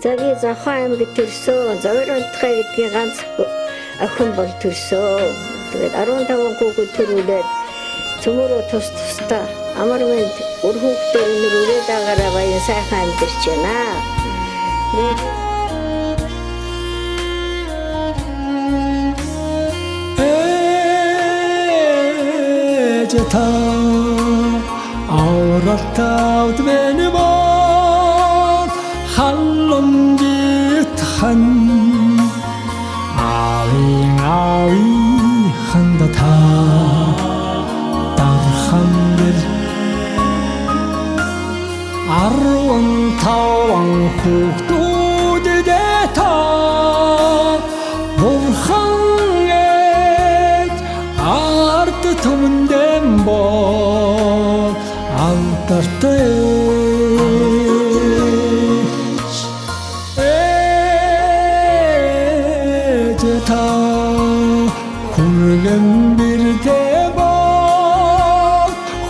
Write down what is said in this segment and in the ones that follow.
Заги Завхан аймагт төрсөн. Зовир унтхай гэдгийг ганц охин бол төрсөн. Тэгээд 15 хүүхэд төрүүлээд цөмөрөө тус тустаа амар мэнд үр хүүхдээр өнөр өрөөд агаараа баян сайхан амьдарч байна. Ejeta auraltaud benimo hallonjithan awi handata darhamdir arwan tawang hukdudeta burhanget art tumdembo altarte ejeta hulgen bir deba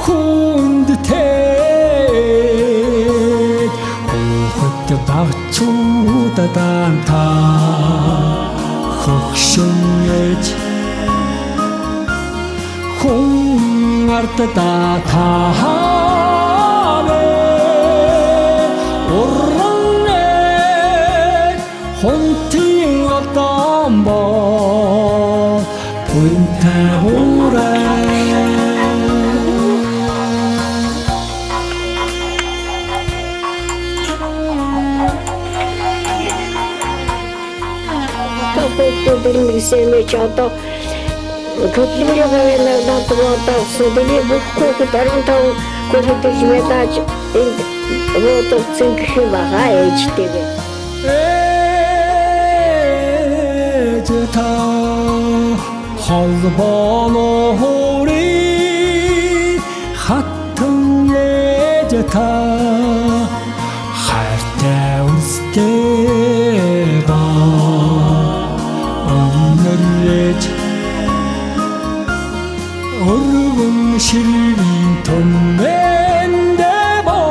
hundtet hukut bagchudadan ta hukshungej хүн ардаа тахавэ урранэ хонтин отамбо пунтаура то Көтлөөрөө надад сөдөний бүхүү дарамтаа көдөж мэдаж вот цэнх байгаа ээжтэйгээ. Ejeta холбоно хори хатан ejeta хайртай үстэйга өнөрлөж өргөн ширийн томмэндэ бо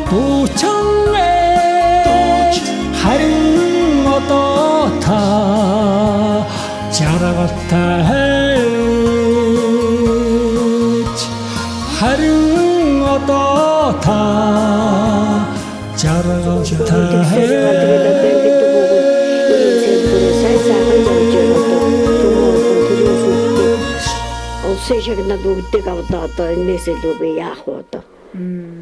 дучанэж харин одоо та жаргалтайж харин одоо та жаргалтайж Олсыг надад одоо энэс илүү яах вэ одоо.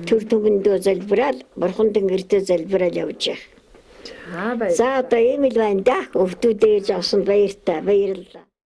Төр төгөндөө залбираад бурхан тэнгэртээ залбираад явж байгаа. За одоо ийм л байна да. Өвтүүдээж авсан баярлалаа.